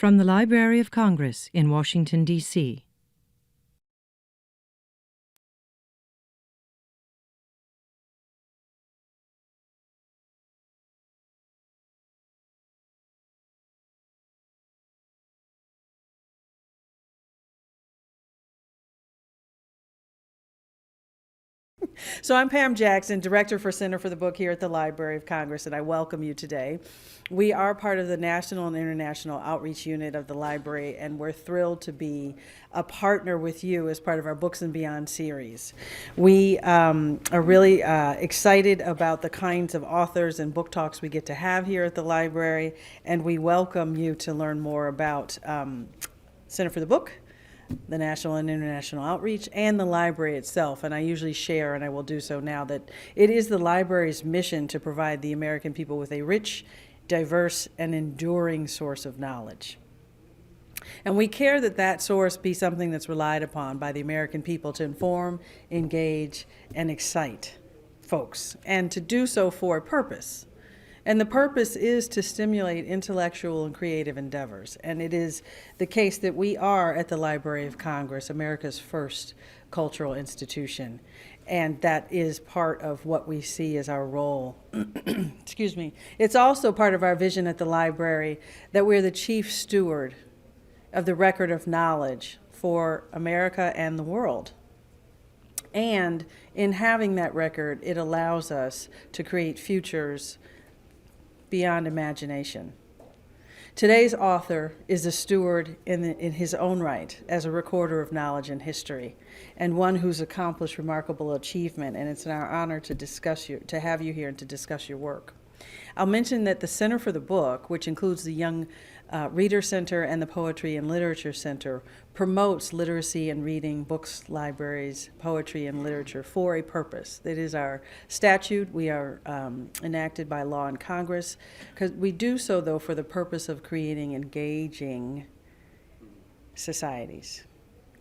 From the Library of Congress in Washington, D.C. So I'm Pam Jackson, Director for Center for the Book here at the Library of Congress, and I welcome you today. We are part of the National and International Outreach Unit of the Library, and we're thrilled to be a partner with you as part of our Books and Beyond series. We are really excited about the kinds of authors and book talks we get to have here at the library, and we welcome you to learn more about Center for the Book, the National and International Outreach, and the library itself. And I usually share, and I will do so now, that it is the library's mission to provide the American people with a rich, diverse, and enduring source of knowledge. And we care that that source be something that's relied upon by the American people to inform, engage, and excite folks, and to do so for a purpose. And the purpose is to stimulate intellectual and creative endeavors. And it is the case that we are at the Library of Congress, America's first cultural institution. And that is part of what we see as our role. Excuse me. It's also part of our vision at the library that we're the chief steward of the record of knowledge for America and the world. And in having that record, it allows us to create futures beyond imagination. Today's author is a steward in his own right as a recorder of knowledge and history, and one who's accomplished remarkable achievement, and it's our honor to have you here and to discuss your work. I'll mention that the Center for the Book, which includes the Young Reader Center and the Poetry and Literature Center, promotes literacy and reading, books, libraries, poetry, and literature for a purpose. That is our statute. We are enacted by law in Congress. Because we do so, though, for the purpose of creating engaging societies.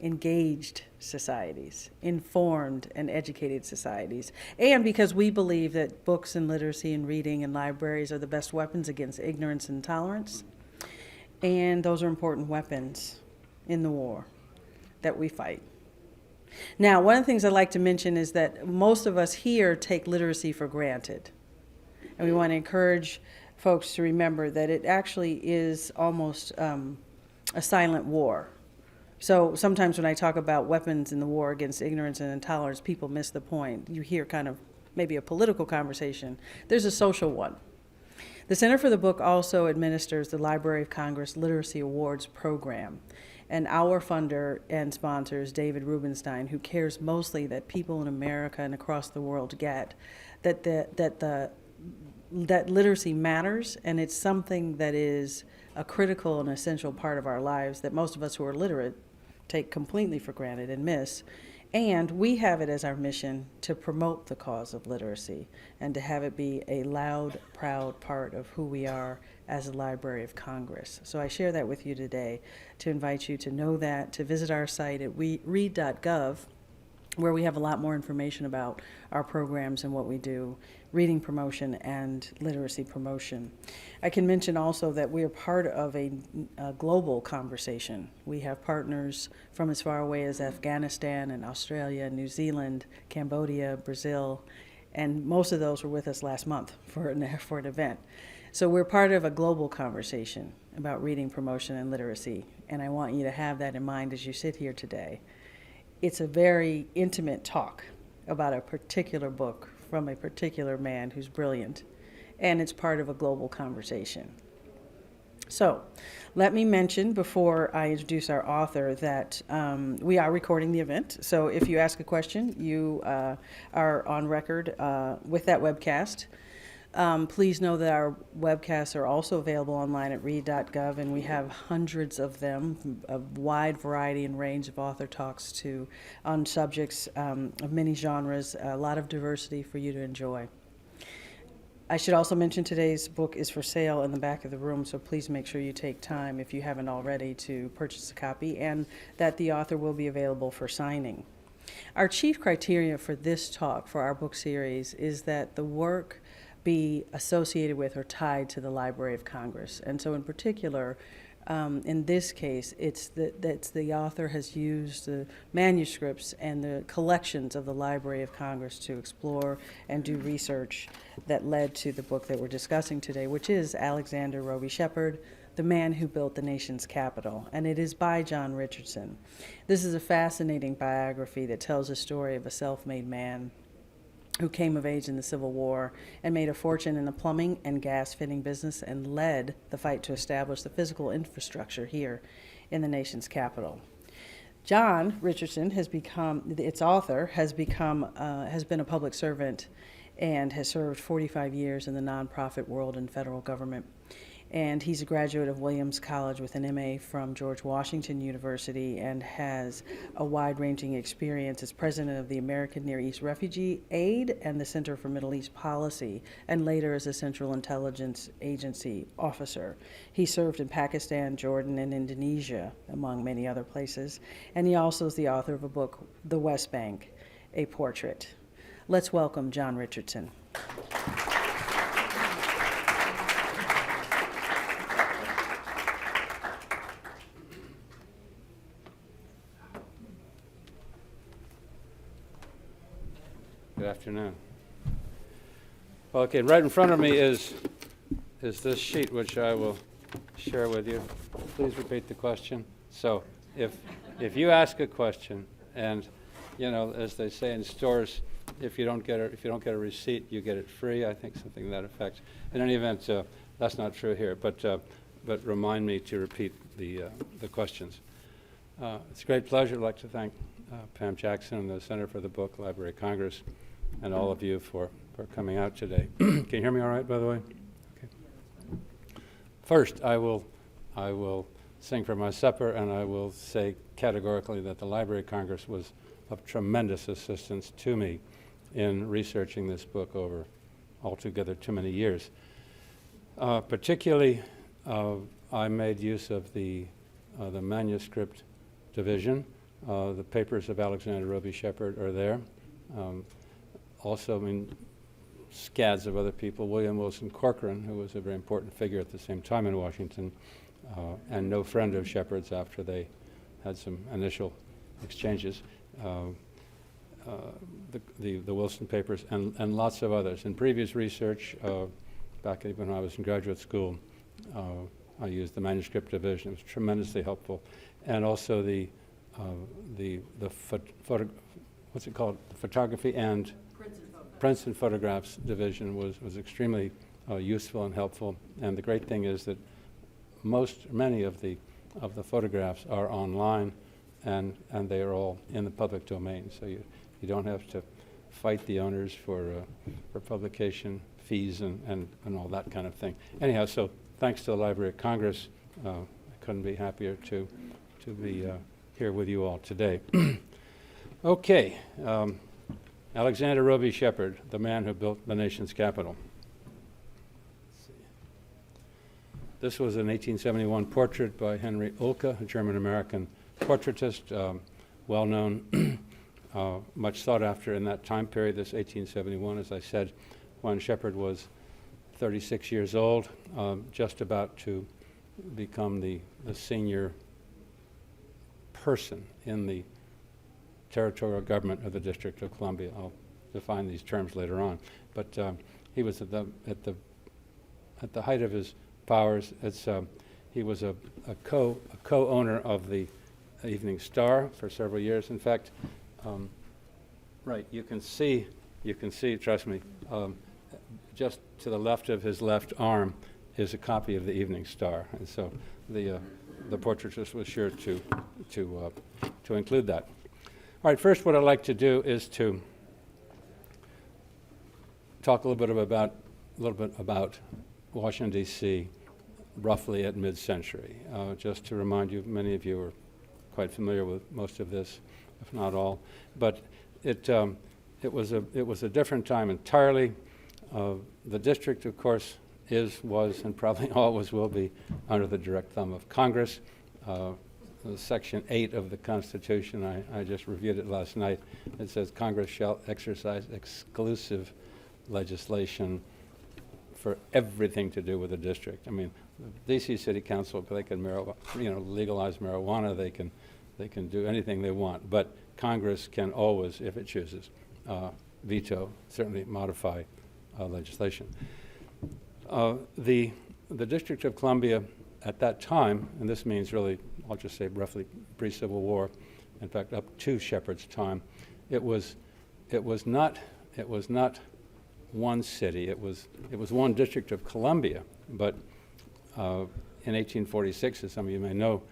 Engaged societies, informed and educated societies, and because we believe that books and literacy and reading and libraries are the best weapons against ignorance and intolerance, and those are important weapons in the war that we fight. Now, one of the things I'd like to mention is that most of us here take literacy for granted, and we want to encourage folks to remember that it actually is almost a silent war. So sometimes when I talk about weapons in the war against ignorance and intolerance, people miss the point. You hear kind of maybe a political conversation. There's a social one. The Center for the Book also administers the Library of Congress Literacy Awards program. And our funder and sponsor is David Rubenstein, who cares mostly that people in America and across the world get that literacy matters, and it's something that is a critical and essential part of our lives that most of us who are literate take completely for granted and miss. And we have it as our mission to promote the cause of literacy and to have it be a loud, proud part of who we are as a Library of Congress. So I share that with you today to invite you to know that, to visit our site at read.gov, where we have a lot more information about our programs and what we do, reading promotion and literacy promotion. I can mention also that we are part of a global conversation. We have partners from as far away as Afghanistan and Australia, New Zealand, Cambodia, Brazil, and most of those were with us last month for an event. So we're part of a global conversation about reading promotion and literacy, and I want you to have that in mind as you sit here today. It's a very intimate talk about a particular book from a particular man who's brilliant, and it's part of a global conversation. So let me mention before I introduce our author that we are recording the event. So if you ask a question, you are on record with that webcast. Please know that our webcasts are also available online at read.gov, and we have hundreds of them, a wide variety and range of author talks on subjects of many genres, a lot of diversity for you to enjoy. I should also mention today's book is for sale in the back of the room, so please make sure you take time, if you haven't already, to purchase a copy, and that the author will be available for signing. Our chief criteria for this talk, for our book series, is that the work be associated with or tied to the Library of Congress. And so in particular, In this case, it's the author has used the manuscripts and the collections of the Library of Congress to explore and do research that led to the book that we're discussing today, which is Alexander Roby Shepard, The Man Who Built the Nation's Capital, and it is by John Richardson. This is a fascinating biography that tells the story of a self-made man who came of age in the Civil War and made a fortune in the plumbing and gas fitting business and led the fight to establish the physical infrastructure here in the nation's capital. John Richardson has become, its author, has been a public servant and has served 45 years in the nonprofit world and federal government. And he's a graduate of Williams College with an MA from George Washington University and has a wide-ranging experience as president of the American Near East Refugee Aid and the Center for Middle East Policy, and later as a Central Intelligence Agency officer. He served in Pakistan, Jordan, and Indonesia, among many other places. And he also is the author of a book, The West Bank, A Portrait. Let's welcome John Richardson. Good afternoon. Well, okay, right in front of me is this sheet, which I will share with you. Please repeat the question. So, if you ask a question, and you know, as they say in stores, if you don't get a receipt, you get it free. I think something to that effect. In any event, that's not true here. But remind me to repeat the questions. It's a great pleasure. I'd like to thank Pam Jackson and the Center for the Book, Library of Congress, and all of you for coming out today. Can you hear me all right, by the way? Okay. First, I will sing for my supper, and I will say categorically that the Library of Congress was of tremendous assistance to me in researching this book over altogether too many years. Particularly, I made use of the manuscript division. The papers of Alexander Roby Shepard are there. Also, I mean, scads of other people. William Wilson Corcoran, who was a very important figure at the same time in Washington, and no friend of Shepard's after they had some initial exchanges. The Wilson papers and lots of others. In previous research, back when I was in graduate school, I used the manuscript division. It was tremendously helpful, and also the what's it called? Photography and prints and photographs division was extremely useful and helpful. And the great thing is that many of the photographs are online, and they are all in the public domain. So you don't have to fight the owners for publication fees and all that kind of thing. Anyhow, so thanks to the Library of Congress, I couldn't be happier to be here with you all today. Okay, Alexander Roby Shepard, the man who built the nation's capital. This was an 1871 portrait by Henry Uhlke, a German-American portraitist, well-known, much sought after in that time period, this 1871, as I said, when Shepard was 36 years old, just about to become the senior person in the territorial government of the District of Columbia. I'll define these terms later on. But he was at the height of his powers. He was a co-owner of the Evening Star for several years. In fact, right, you can see, trust me, just to the left of his left arm is a copy of the Evening Star. And so the portraitist was sure to include that. All right, first what I'd like to do is to talk a little bit about Washington, D.C., roughly at mid-century. Just to remind you, many of you are quite familiar with most of this, if not all. But it was a different time entirely. The district, of course, was, and probably always will be, under the direct thumb of Congress. Section 8 of the Constitution, I just reviewed it last night. It says Congress shall exercise exclusive legislation for everything to do with the district. I mean, DC City Council, they can legalize marijuana, they can do anything they want, but Congress can always, if it chooses, veto, certainly modify legislation. The District of Columbia at that time, and this means really, I'll just say roughly pre-Civil War, in fact up to Shepard's time, it was not one city. It was one District of Columbia, but in 1846, as some of you may know,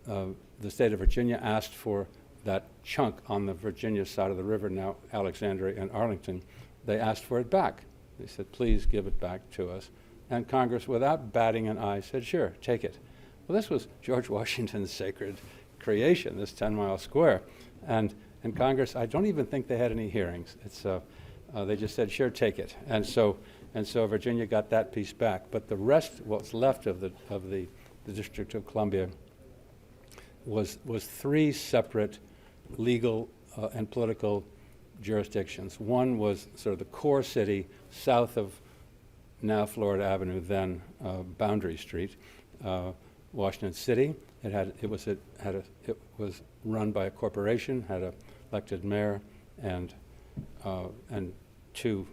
the state of Virginia asked for that chunk on the Virginia side of the river, now Alexandria and Arlington. They asked for it back. They said, please give it back to us. And Congress, without batting an eye, said, sure, take it. Well, this was George Washington's sacred creation, this 10-mile square. And Congress, I don't even think they had any hearings. They just said, sure, take it. And so Virginia got that piece back. But the rest, what's left of the District of Columbia, was three separate legal and political jurisdictions. One was sort of the core city south of now Florida Avenue, then Boundary Street, Washington City. It was run by a corporation, had an elected mayor and two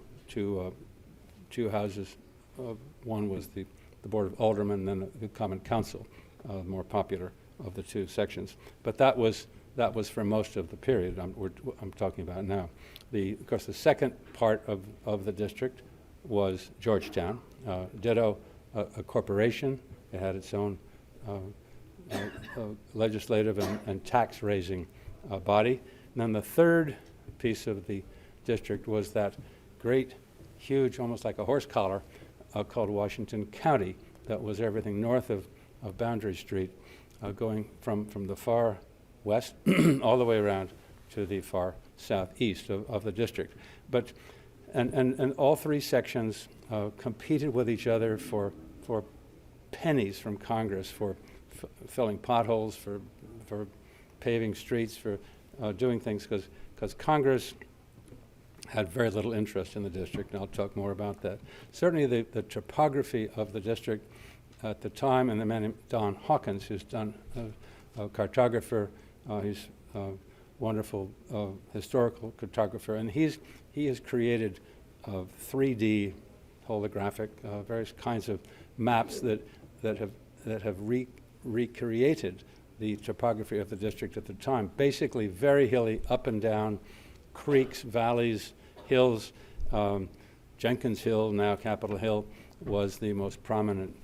houses. One was the Board of Aldermen, then the Common Council, more popular of the two sections. But that was for most of the period I'm talking about now. Of course, the second part of the district was Georgetown, ditto a corporation. It had its own legislative and tax-raising body. And then the third piece of the district was that great, huge, almost like a horse collar, called Washington County. That was everything north of Boundary Street, going from the far west all the way around to the far southeast of the district. But and all three sections competed with each other for pennies from Congress, for filling potholes, for paving streets, for doing things, because Congress had very little interest in the district, and I'll talk more about that. Certainly the topography of the district at the time, and the man named Don Hawkins, who's done a cartographer, he's a wonderful historical cartographer, and he has created 3D holographic various kinds of maps that have recreated the topography of the district at the time. Basically very hilly, up and down, creeks, valleys, hills. Jenkins Hill, now Capitol Hill, was the most prominent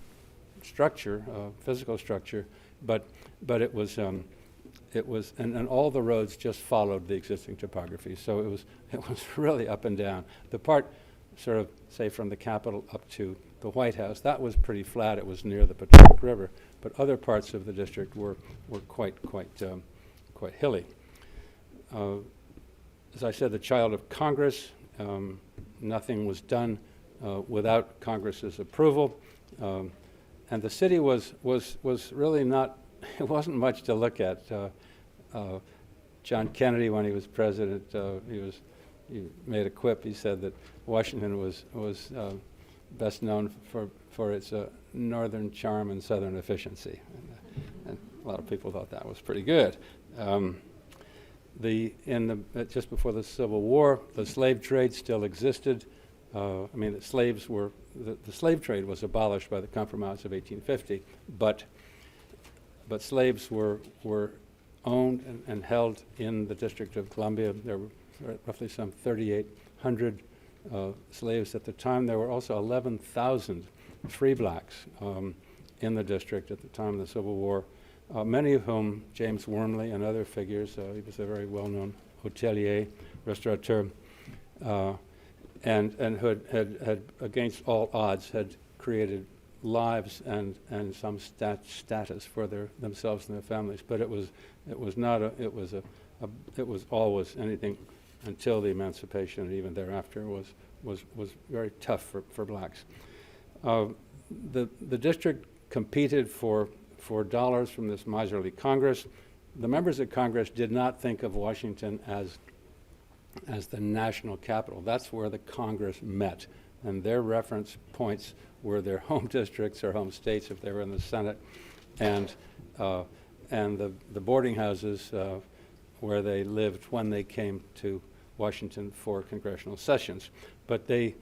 structure, physical structure, but it was and all the roads just followed the existing topography. So it was really up and down. The part sort of, say, from the Capitol up to the White House, that was pretty flat. It was near the Potomac River, but other parts of the district were quite hilly. As I said, the child of Congress. Nothing was done without Congress's approval, and the city was really not. It wasn't much to look at. John Kennedy, when he was president, he made a quip. He said that Washington was best known for its northern charm and southern efficiency, and a lot of people thought that was pretty good. Just before the Civil War, the slave trade still existed. The slave trade was abolished by the Compromise of 1850, but slaves were owned and held in the District of Columbia. There were roughly some 3,800 slaves at the time. There were also 11,000 free blacks in the district at the time of the Civil War. Many of whom, James Wormley and other figures, he was a very well-known hotelier, restaurateur, and who had against all odds, had created lives and some status for themselves and their families. But it was always anything until the emancipation, and even thereafter was very tough for blacks. The district competed for dollars from this miserly Congress. The members of Congress did not think of Washington as the national capital. That's where the Congress met. and their reference points were their home districts or home states if they were in the Senate, and the boarding houses where they lived when they came to Washington for congressional sessions. But this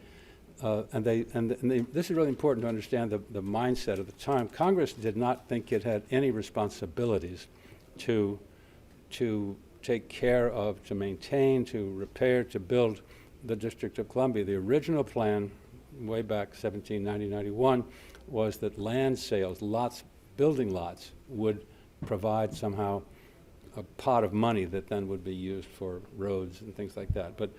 is really important to understand the mindset of the time. Congress did not think it had any responsibilities to take care of, to maintain, to repair, to build the District of Columbia. The original plan, way back 1790-91, was that land sales, building lots, would provide somehow a pot of money that then would be used for roads and things like that. But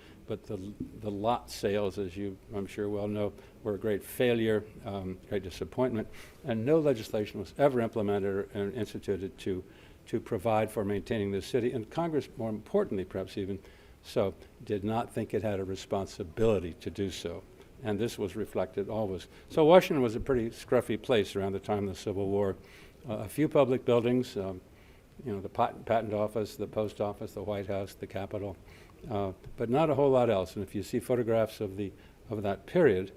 the lot sales, as you, I'm sure, well know, were a great failure, great disappointment, and no legislation was ever implemented or instituted to provide for maintaining the city. And Congress, more importantly, perhaps even so, did not think it had a responsibility to do so. And this was reflected always. So Washington was a pretty scruffy place around the time of the Civil War. A few public buildings, the patent office, the post office, the White House, the Capitol, but not a whole lot else. And if you see photographs of that period,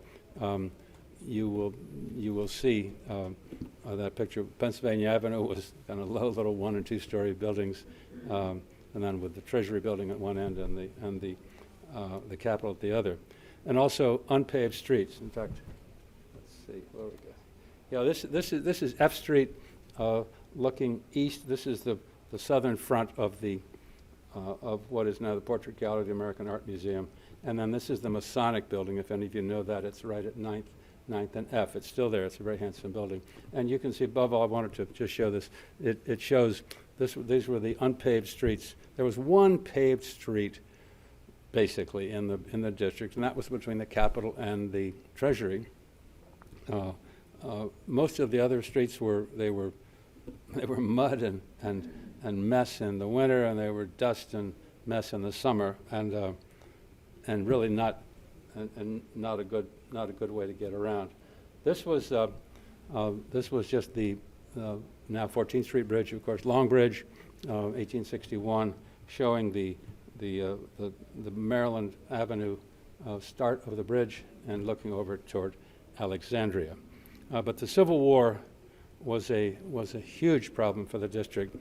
you will see that picture. Pennsylvania Avenue was kind of low, little 1- and 2-story buildings, and then with the Treasury Building at one end and the Capitol at the other, and also unpaved streets. In fact, let's see where we go. Yeah, this is F Street. Looking east, this is the southern front of of what is now the Portrait Gallery of the American Art Museum, and then this is the Masonic Building. If any of you know that, it's right at 9th and F. It's still there. It's a very handsome building, and you can see above all. I wanted to just show this. It shows this. These were the unpaved streets. There was one paved street, basically, in the district, and that was between the Capitol and the Treasury. Most of the other streets were mud and mess in the winter, and they were dust and mess in the summer, and really not a good way to get around. This was just the now 14th Street Bridge, of course, Long Bridge, 1861, showing the Maryland Avenue start of the bridge and looking over toward Alexandria. But the Civil War was a huge problem for the district.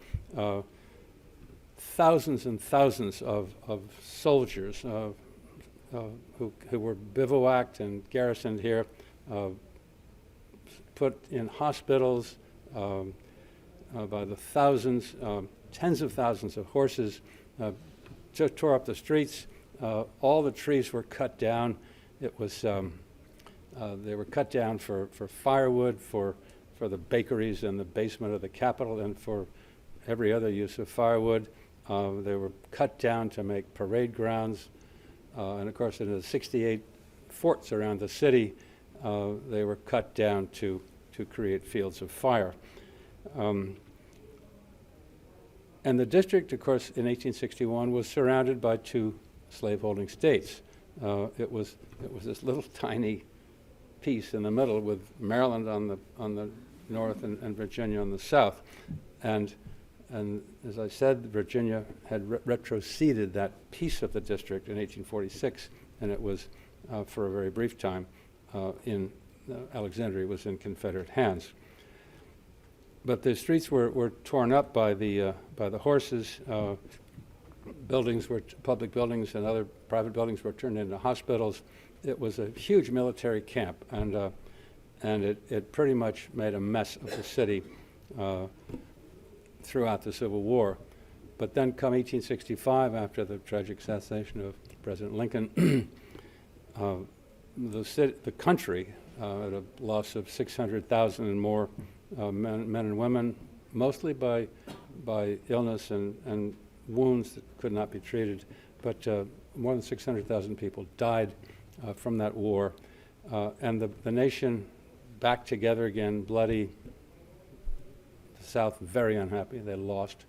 Thousands and thousands of soldiers who were bivouacked and garrisoned here, put in hospitals by the thousands, tens of thousands of horses, just tore up the streets. All the trees were cut down. It was they were cut down for firewood, for the bakeries in the basement of the Capitol, and for every other use of firewood. They were cut down to make parade grounds. And of course, in the 68 forts around the city, they were cut down to create fields of fire. And the district, of course, in 1861 was surrounded by 2 slaveholding states. It was this little tiny piece in the middle with Maryland on the north and Virginia on the south, and as I said, Virginia had retroceded that piece of the district in 1846, and it was for a very brief time in Alexandria was in Confederate hands. But the streets were torn up by the horses. Public buildings and other private buildings were turned into hospitals. It was a huge military camp, and it pretty much made a mess of the city throughout the Civil War. But then come 1865, after the tragic assassination of President Lincoln, the country at a loss of 600,000 and more men and women, mostly by illness and wounds that could not be treated, but more than 600,000 people died from that war, and the nation back together again, bloody. The South very unhappy, they lost.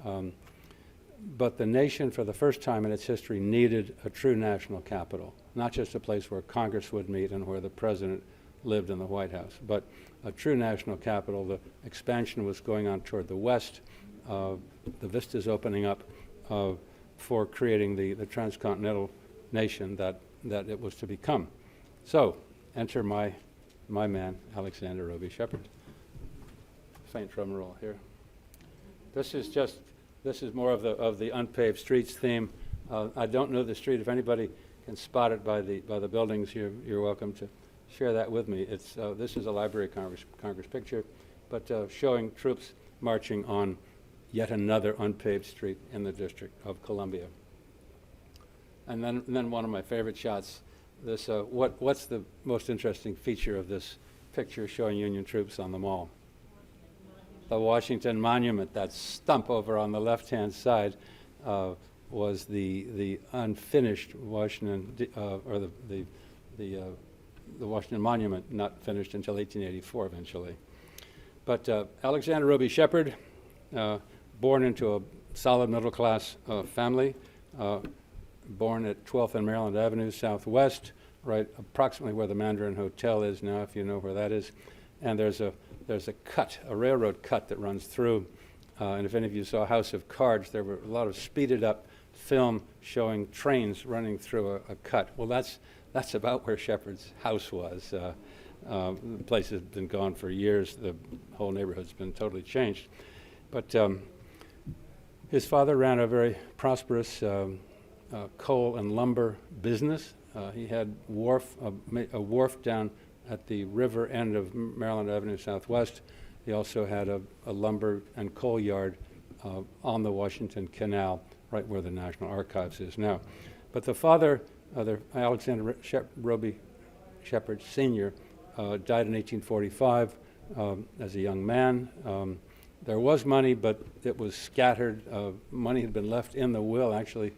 But the nation, for the first time in its history, needed a true national capital, not just a place where Congress would meet and where the president lived in the White House, but a true national capital. The expansion was going on toward the west, the vistas opening up for creating the transcontinental nation that it was to become. So, enter my man, Alexander Roby Shepherd. Faint drum roll here. This is more of the unpaved streets theme. I don't know the street. If anybody can spot it by the buildings, you're welcome to share that with me. This is a Library of Congress picture, but showing troops marching on yet another unpaved street in the District of Columbia. And then one of my favorite shots. This what's the most interesting feature of this picture showing Union troops on the Mall? The Washington Monument. That stump over on the left-hand side was the unfinished Washington or the Washington Monument, not finished until 1884 eventually. But Alexander Roby Shepherd, born into a solid middle-class family, born at 12th and Maryland Avenue Southwest, right approximately where the Mandarin Hotel is now, if you know where that is. And there's a cut, a railroad cut that runs through. And if any of you saw House of Cards, there were a lot of speeded up film showing trains running through a cut. Well, that's about where Shepherd's house was. The place has been gone for years. The whole neighborhood's been totally changed. But his father ran a very prosperous coal and lumber business. He had a wharf down at the river end of Maryland Avenue Southwest. He also had a lumber and coal yard on the Washington Canal, right where the National Archives is now. But the father, Alexander Roby Shepherd Sr., died in 1845 as a young man. There was money, but it was scattered. Money had been left in the will, actually,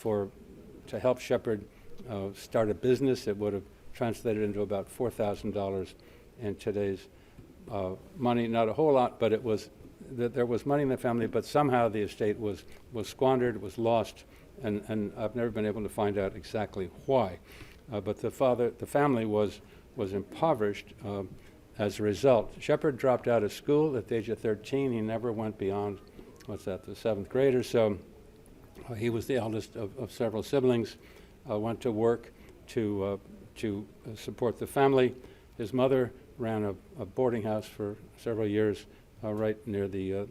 to help Shepherd start a business. It would have translated into about $4,000 in today's money. Not a whole lot, but there was money in the family, but somehow the estate was squandered, was lost, and I've never been able to find out exactly why. But the family was impoverished as a result. Shepherd dropped out of school at the age of 13. He never went beyond, the 7th grade or so. He was the eldest of several siblings, went to work to support the family. His mother ran a boarding house for several years right near the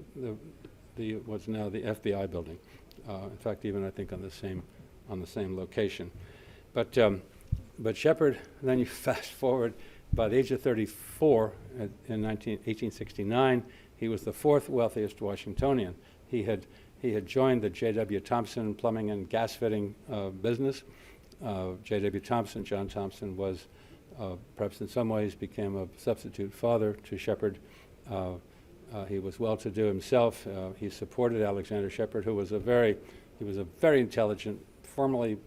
what's now the FBI building. In fact, even I think on the same location. But Shepherd, then you fast forward, by the age of 34, in 1869, he was the 4th wealthiest Washingtonian. He had joined the J.W. Thompson plumbing and gas fitting business. J.W. Thompson, John Thompson, was perhaps in some ways became a substitute father to Shepherd. He was well-to-do himself. He supported Alexander Shepherd, who was a very intelligent, formally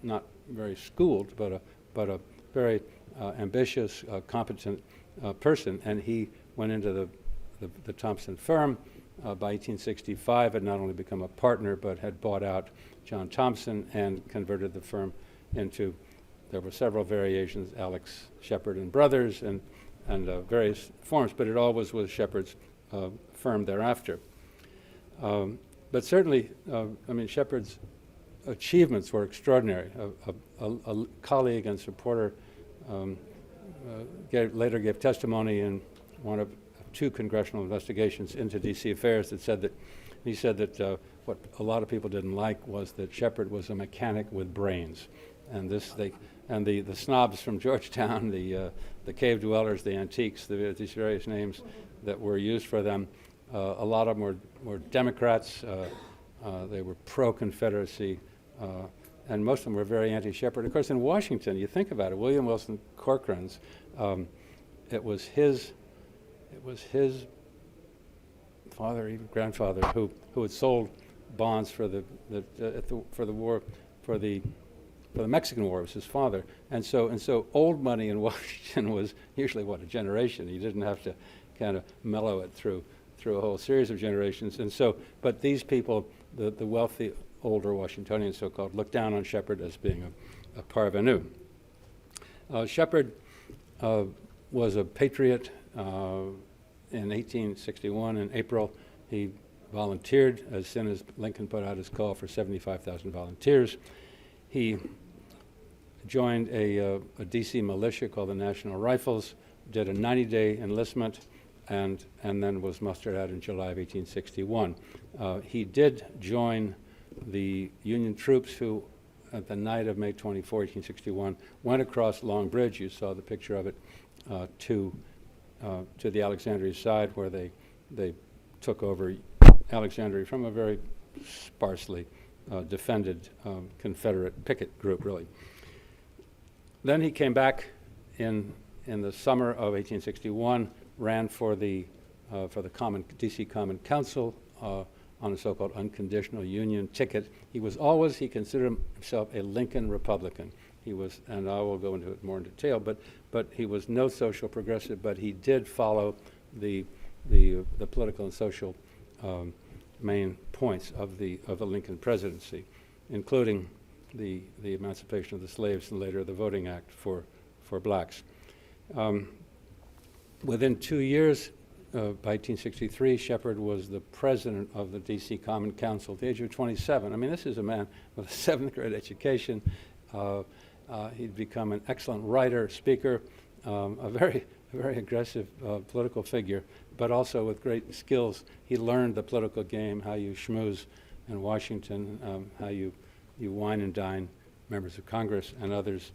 not very schooled, but a very ambitious, competent person. And he went into the Thompson firm. By 1865, had not only become a partner, but had bought out John Thompson and converted the firm into, there were several variations, Alex Shepherd and Brothers, and various forms, but it always was Shepherd's firm thereafter. But certainly, Shepherd's achievements were extraordinary. A colleague and supporter later gave testimony in one of 2 congressional investigations into D.C. affairs that said that he said that what a lot of people didn't like was that Shepherd was a mechanic with brains, and the snobs from Georgetown, the cave dwellers, the antiques, these various names that were used for them. A lot of them were Democrats. They were pro-Confederacy, and most of them were very anti-Shepherd. Of course, in Washington, you think about it, William Wilson Corcoran's, it was his father, even grandfather, who had sold bonds for the Mexican War. It was his father, and so old money in Washington was usually a generation. You didn't have to kind of mellow it through a whole series of generations. And so, but these people, the wealthy older Washingtonians, so-called, looked down on Shepherd as being a parvenu. Shepherd was a patriot. In 1861, in April, he volunteered as soon as Lincoln put out his call for 75,000 volunteers. He joined a DC militia called the National Rifles, did a 90-day enlistment, and then was mustered out in July of 1861. He did join the Union troops who, at the night of May 24, 1861, went across Long Bridge, you saw the picture of it, to the Alexandria side, where they took over Alexandria from a very sparsely defended Confederate picket group, really. Then he came back in the summer of 1861, ran for the DC Common Council on a so-called unconditional Union ticket. He considered himself a Lincoln Republican. He was, and I will go into it more in detail, but he was no social progressive, but he did follow the political and social main points of the Lincoln presidency, including the emancipation of the slaves and later the Voting Act for blacks. Within 2 years, by 1863, Shepherd was the president of the DC Common Council at the age of 27. I mean, this is a man with a 7th grade education. He'd become an excellent writer, speaker, a very aggressive political figure, but also with great skills. He learned the political game, how you schmooze in Washington, how you wine and dine members of Congress and others.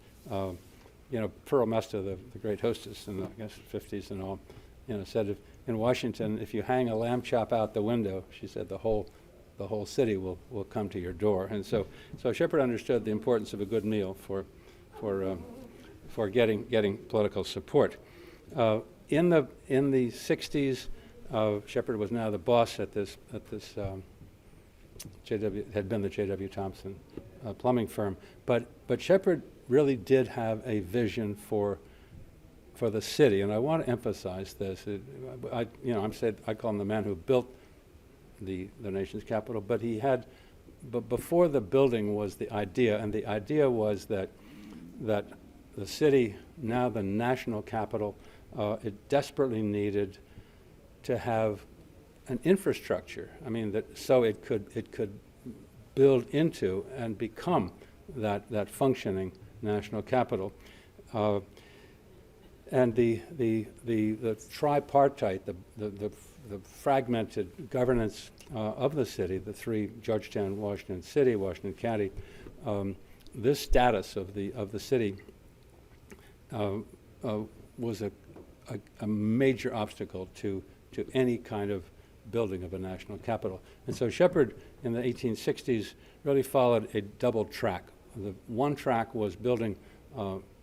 Pearl Mesta, the great hostess in the, I guess, 50s and all, said in Washington, if you hang a lamb chop out the window, she said, the whole city will come to your door. And so Shepherd understood the importance of a good meal for getting political support. In the 60s, Shepherd was now the boss at this had been the J.W. Thompson plumbing firm, but Shepherd really did have a vision for the city, and I want to emphasize this. I call him the man who built the nation's capital, but before the building was the idea, and the idea was that the city, now the national capital, it desperately needed to have an infrastructure. I mean, so it could build into and become that functioning national capital. And the tripartite, the fragmented governance of the city, the three, Georgetown, Washington City, Washington County, this status of the city was a major obstacle to any kind of building of a national capital. And so Shepherd in the 1860s really followed a double track. The one track was building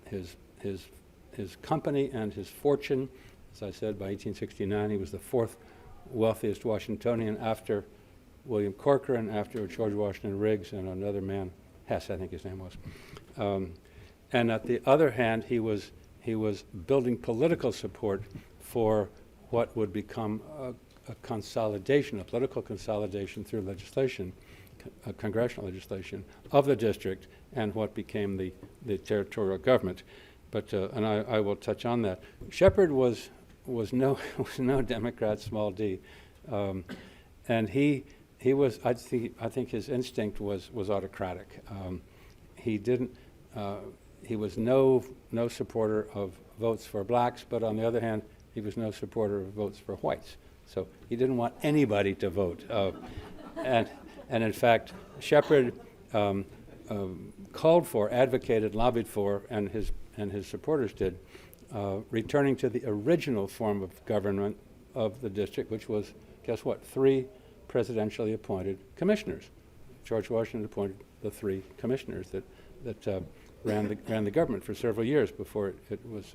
his company and his fortune. As I said, by 1869, he was the 4th wealthiest Washingtonian after William Corcoran, after George Washington Riggs, and another man, Hess, I think his name was. And at the other hand, he was building political support for what would become a consolidation, a political consolidation through legislation, congressional legislation of the district and what became the territorial government. But and I will touch on that. Shepherd was no Democrat, small d, and he was. I think his instinct was autocratic. He didn't. He was no supporter of votes for blacks, but on the other hand, he was no supporter of votes for whites. So he didn't want anybody to vote. And in fact, Shepherd called for, advocated, lobbied for, and his supporters did, returning to the original form of government of the district, which was, guess what, 3 presidentially appointed commissioners. George Washington appointed the 3 commissioners that ran the government for several years before it was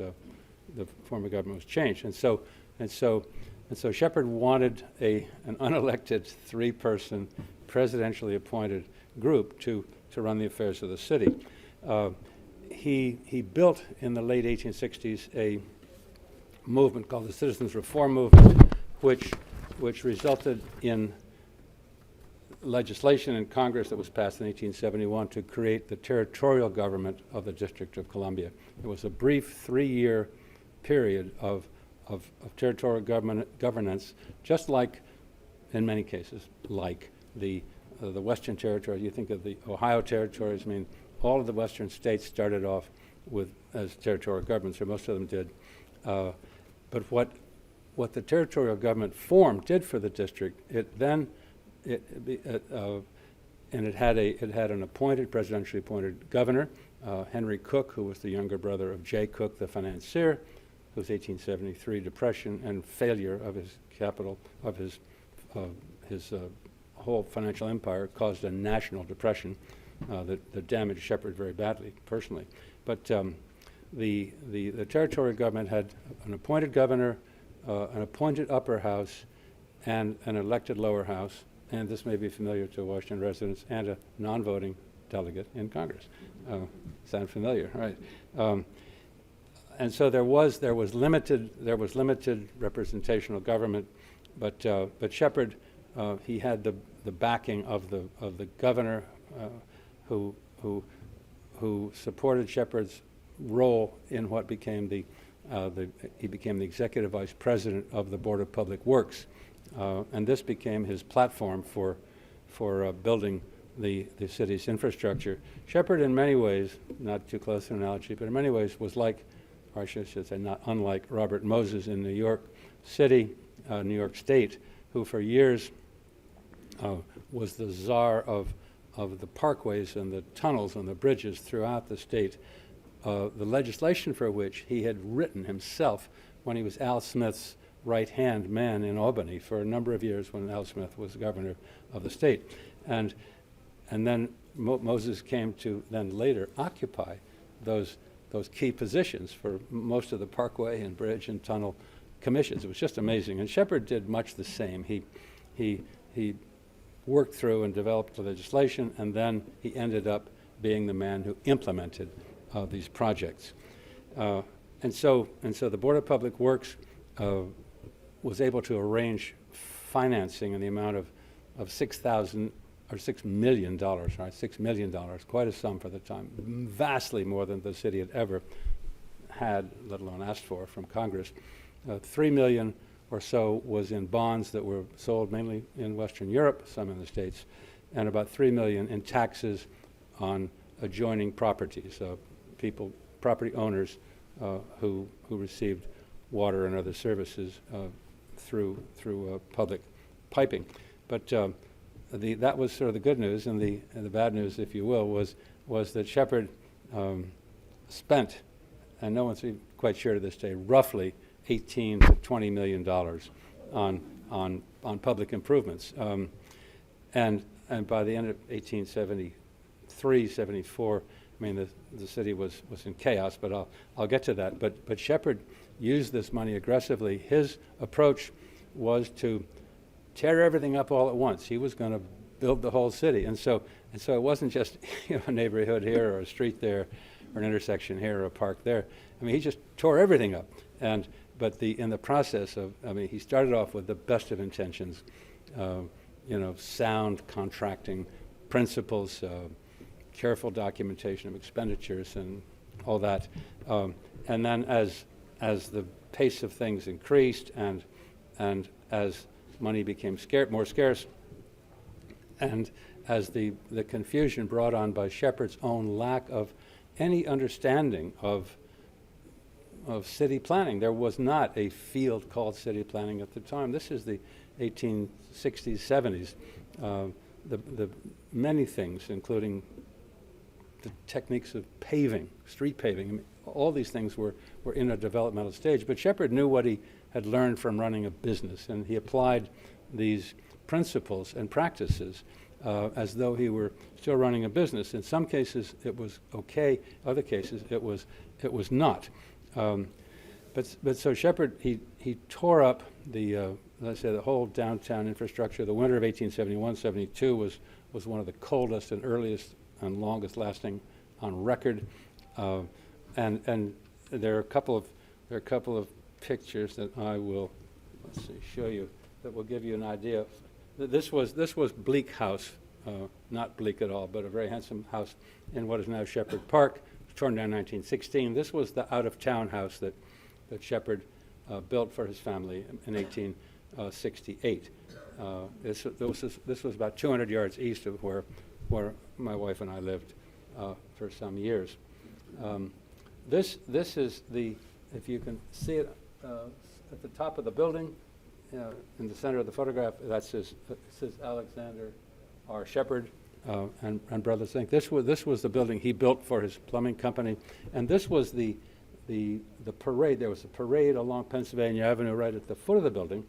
the form of government was changed. And so Shepherd wanted an unelected 3-person presidentially appointed group to run the affairs of the city. He built in the late 1860s a movement called the Citizens Reform Movement, which resulted in legislation in Congress that was passed in 1871 to create the territorial government of the District of Columbia. It was a brief 3-year period of territorial governance, just like, in many cases, like the Western Territory. You think of the Ohio territories. I mean, all of the western states started off as territorial governments, or most of them did. But what the territorial government form did for the district, it had an presidentially appointed governor, Henry Cook, who was the younger brother of Jay Cook, the financier, whose 1873 depression and failure of his capital, of his whole financial empire, caused a national depression that damaged Shepherd very badly, personally. But the territorial government had an appointed governor, an appointed upper house, and an elected lower house, and this may be familiar to Washington residents, and a non-voting delegate in Congress. Sound familiar, right? And so there was limited representational government, but Shepherd, he had the backing of the governor, who supported Shepherd's role in what became he became the executive vice president of the Board of Public Works, and this became his platform for building the city's infrastructure. Shepherd, in many ways, not too close to an analogy, but in many ways was like, or I should say not unlike, Robert Moses in New York City, New York State, who for years was the czar of the parkways and the tunnels and the bridges throughout the state, the legislation for which he had written himself when he was Al Smith's right-hand man in Albany for a number of years when Al Smith was governor of the state. And then Moses came to then later occupy those key positions for most of the parkway and bridge and tunnel commissions. It was just amazing. And Shepherd did much the same. He worked through and developed the legislation, and then he ended up being the man who implemented these projects. And so the Board of Public Works was able to arrange financing in the amount of $6 million, right? $6 million, quite a sum for the time, vastly more than the city had ever had, let alone asked for, from Congress. $3 million or so was in bonds that were sold mainly in Western Europe, some in the States, and about $3 million in taxes on adjoining properties, property owners who received water and other services through public piping. But that was sort of the good news, and the bad news, if you will, was that Shepherd spent, and no one's quite sure to this day, roughly $18 to $20 million on public improvements, and by the end of 1873, 74, I mean the city was in chaos, but I'll get to that. But Shepherd used this money aggressively. His approach was to tear everything up all at once. He was going to build the whole city, and so it wasn't just a neighborhood here or a street there, or an intersection here or a park there. I mean, he just tore everything up. But in the process of, he started off with the best of intentions, sound contracting principles, careful documentation of expenditures, and all that. And then as the pace of things increased, and as money became more scarce, and as the confusion brought on by Shepherd's own lack of any understanding of city planning. There was not a field called city planning at the time. This is the 1860s, 70s. The many things, including the techniques of paving, street paving, all these things were in a developmental stage. But Shepherd knew what he had learned from running a business, and he applied these principles and practices as though he were still running a business. In some cases, it was okay. Other cases, it was not. But so Shepherd, he tore up the whole downtown infrastructure. The winter of 1871-72 was one of the coldest and earliest and longest lasting on record. And there are a couple of pictures that I will show you that will give you an idea. This was Bleak House, not bleak at all, but a very handsome house in what is now Shepherd Park. Torn down in 1916. This was the out-of-town house that Shepherd built for his family in 1868. This was about 200 yards east of where my wife and I lived for some years. This is the, if you can see it at the top of the building, in the center of the photograph, that says Alexander R. Shepard and Brothers Inc. This was the building he built for his plumbing company, and this was the parade. There was a parade along Pennsylvania Avenue right at the foot of the building.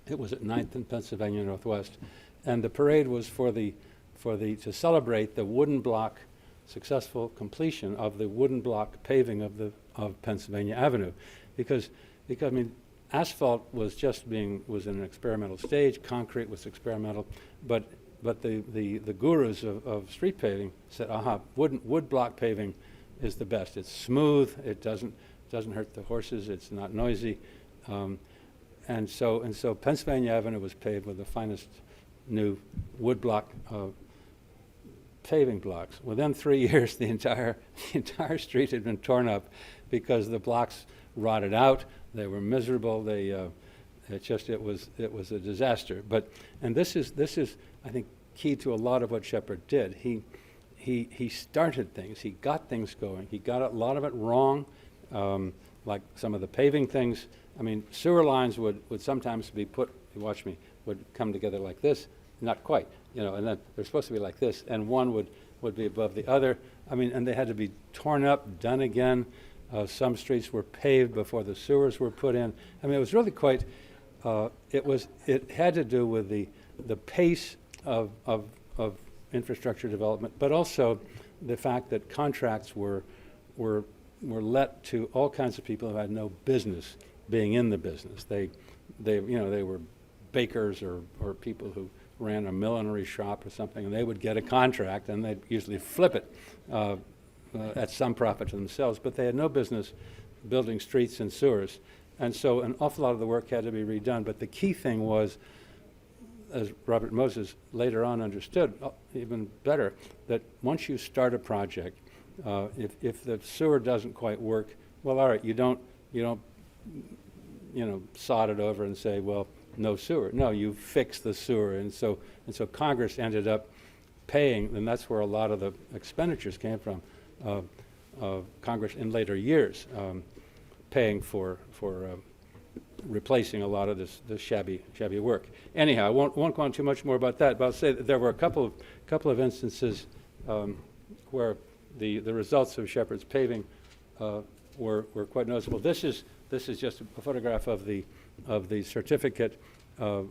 It was at 9th and Pennsylvania Northwest, and the parade was to celebrate the wooden block successful completion of the wooden block paving of Pennsylvania Avenue, because I mean, asphalt was in an experimental stage. Concrete was experimental, but the gurus of street paving said, wood block paving is the best. It's smooth. It doesn't hurt the horses. It's not noisy, and so Pennsylvania Avenue was paved with the finest new wood block paving blocks. Within 3 years, the entire street had been torn up because the blocks rotted out. They were miserable. It was a disaster. And this is I think key to a lot of what Shepard did. He started things. He got things going. He got a lot of it wrong, like some of the paving things. I mean, sewer lines would sometimes be would come together like this. Not quite, and then they're supposed to be like this, and one would be above the other. I mean, and they had to be torn up, done again. Some streets were paved before the sewers were put in. I mean, it was really quite. It had to do with the pace of infrastructure development, but also the fact that contracts were let to all kinds of people who had no business being in the business. They were bakers or people who ran a millinery shop or something, and they would get a contract, and they'd usually flip it at some profit to themselves, but they had no business building streets and sewers. And so an awful lot of the work had to be redone. But the key thing was, as Robert Moses later on understood even better, that once you start a project, if the sewer doesn't quite work, well, all right, you don't sod it over and say, well, no sewer. No, you fix the sewer. And so Congress ended up paying, and that's where a lot of the expenditures came from, Congress in later years, paying for replacing a lot of this shabby work. Anyhow, I won't go on too much more about that, but I'll say that there were a couple of instances where the results of Shepard's paving were quite noticeable. This is just a photograph of the certificate of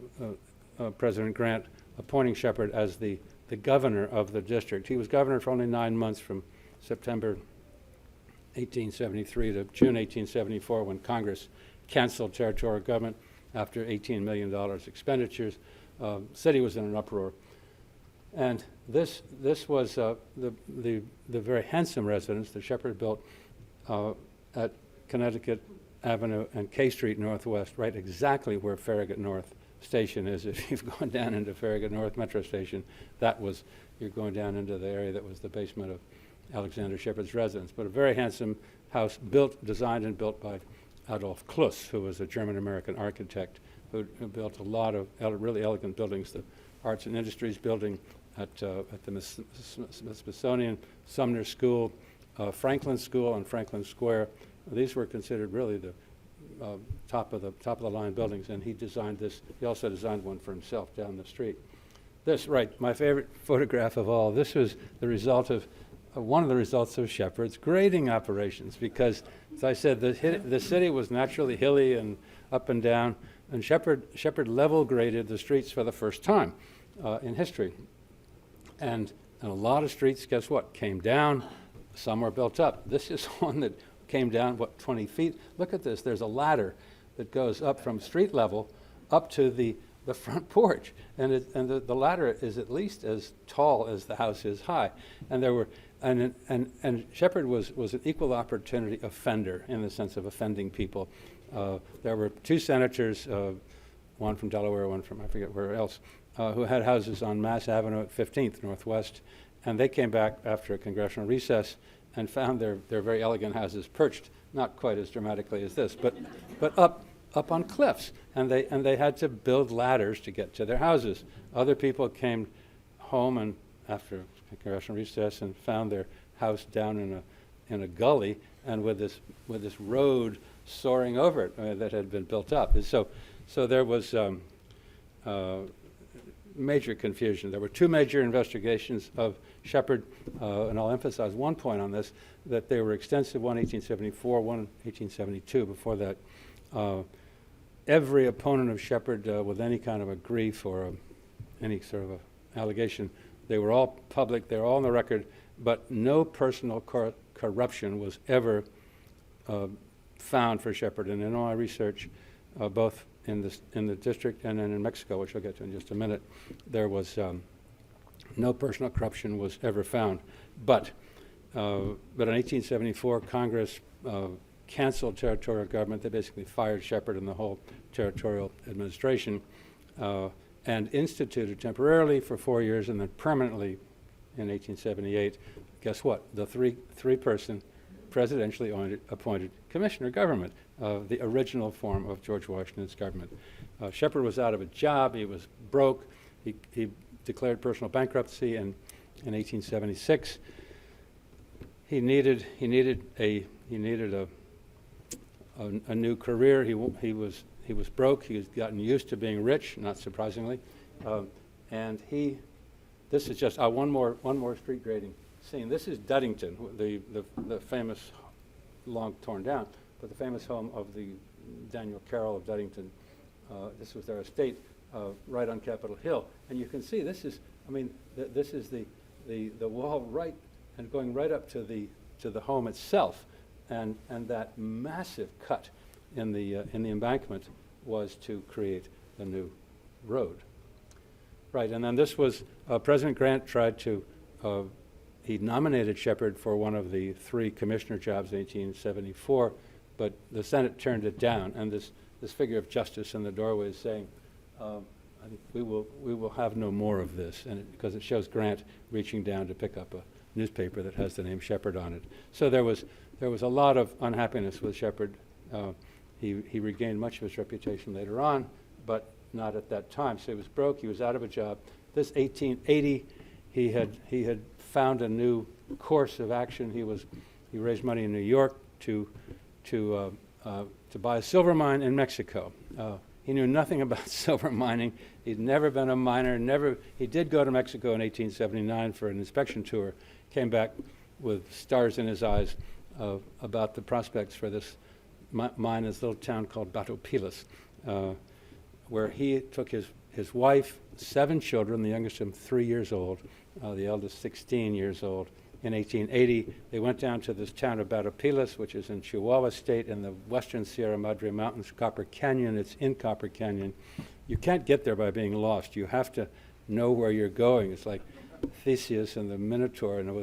President Grant appointing Shepard as the governor of the district. He was governor for only 9 months, from September 1873 to June 1874, when Congress canceled territorial government after $18 million expenditures. City was in an uproar. And this was the very handsome residence that Shepard built at Connecticut Avenue and K Street Northwest, right exactly where Farragut North Station is. If you've gone down into Farragut North Metro Station, you're going down into the area that was the basement of Alexander Shepard's residence. But a very handsome house, designed and built by Adolf Kluss, who was a German-American architect who built a lot of really elegant buildings. The Arts and Industries building at the Smithsonian, Sumner School, Franklin School on Franklin Square. These were considered really the top of the line buildings, and he designed this. He also designed one for himself down the street. This, right, my favorite photograph of all. This was the result of one of the results of Shepard's grading operations, because, as I said, the city was naturally hilly and up and down, and Shepard level graded the streets for the first time in history. And a lot of streets, guess what, came down. Some were built up. This is one that came down, 20 feet? Look at this. There's a ladder that goes up from street level up to the front porch. And the ladder is at least as tall as the house is high. And Shepard was an equal opportunity offender in the sense of offending people. There were 2 senators, one from Delaware, one from I forget where else, who had houses on Mass Avenue at 15th Northwest. And they came back after a congressional recess and found their very elegant houses perched, not quite as dramatically as this, but up on cliffs. And they had to build ladders to get to their houses. Other people came home and after congressional recess and found their house down in a gully, and with this road soaring over it that had been built up. And so there was major confusion. There were two major investigations of Shepard, and I'll emphasize one point on this, that they were extensive, one 1874, one 1872. Before that, every opponent of Shepard with any kind of a grief or any sort of a allegation, they were all public, they were all on the record, but no personal corruption was ever found for Shepard. And in all my research, both in the district and then in Mexico, which I'll get to in just a minute, there was no personal corruption was ever found. But in 1874, Congress canceled territorial government. They basically fired Shepard and the whole territorial administration, and instituted temporarily for 4 years and then permanently in 1878. Guess what? The three-person presidentially appointed commissioner government, the original form of George Washington's government. Shepard was out of a job. He was broke. He declared personal bankruptcy in 1876. He needed a new career. He was broke. He had gotten used to being rich, not surprisingly, and this is just one more street grading scene. This is Duddington, the famous, long torn down, but the famous home of the Daniel Carroll of Duddington. This was their estate right on Capitol Hill, and you can see this is the wall right and going right up to the home itself, and that massive cut in the embankment was to create the new road. Right, and then this was President Grant tried to. He nominated Shepard for one of the 3 commissioner jobs in 1874, but the Senate turned it down. And this figure of justice in the doorway is saying, I think we will have no more of this, and because it shows Grant reaching down to pick up a newspaper that has the name Shepard on it. So there was a lot of unhappiness with Shepard. He regained much of his reputation later on, but not at that time. So he was broke. He was out of a job. This 1880, he had found a new course of action. He raised money in New York to buy a silver mine in Mexico. He knew nothing about silver mining. He'd never been a miner. He did go to Mexico in 1879 for an inspection tour. Came back with stars in his eyes about the prospects for this mine in this little town called Batopilas, where he took his wife, 7 children, the youngest of them 3 years old, the eldest 16 years old. In 1880, they went down to this town of Batopilas, which is in Chihuahua State in the western Sierra Madre Mountains, Copper Canyon. It's in Copper Canyon. You can't get there by being lost. You have to know where you're going. It's like Theseus and the Minotaur, and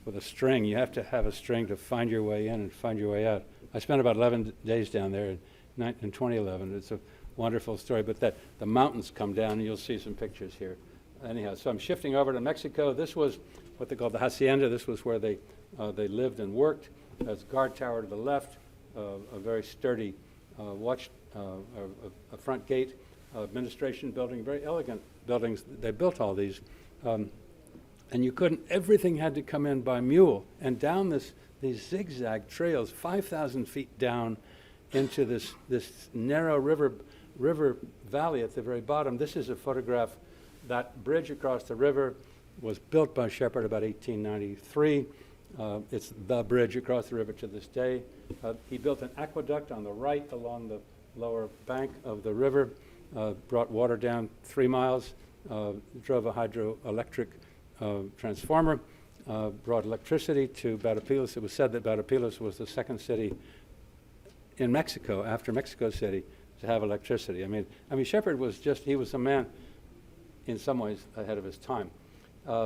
with a string. You have to have a string to find your way in and find your way out. I spent about 11 days down there in 2011. It's a wonderful story, but that the mountains come down, and you'll see some pictures here. Anyhow, so I'm shifting over to Mexico. This was what they called the hacienda. This was where they lived and worked. There's a guard tower to the left, a very sturdy a front gate, administration building, very elegant buildings. They built all these, and you couldn't. Everything had to come in by mule and down these zigzag trails, 5,000 feet down into this narrow river valley at the very bottom. This is a photograph. That bridge across the river was built by Shepard about 1893. It's the bridge across the river to this day. He built an aqueduct on the right along the lower bank of the river, brought water down 3 miles, drove a hydroelectric transformer, brought electricity to Batopilas. It was said that Batopilas was the second city in Mexico, after Mexico City, to have electricity. I mean, Shepard was he was a man in some ways ahead of his time.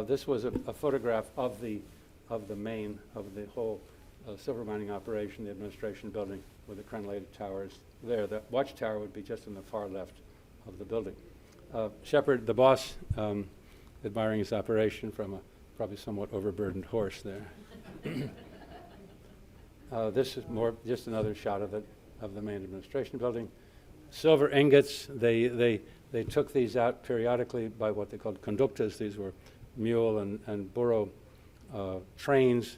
This was a photograph of the whole silver mining operation, the administration building with the crenellated towers there. The watchtower would be just in the far left of the building. Shepard, the boss, admiring his operation from a probably somewhat overburdened horse there. This is just another shot of the main administration building. Silver ingots, they took these out periodically by what they called conductas. These were mule and burro trains,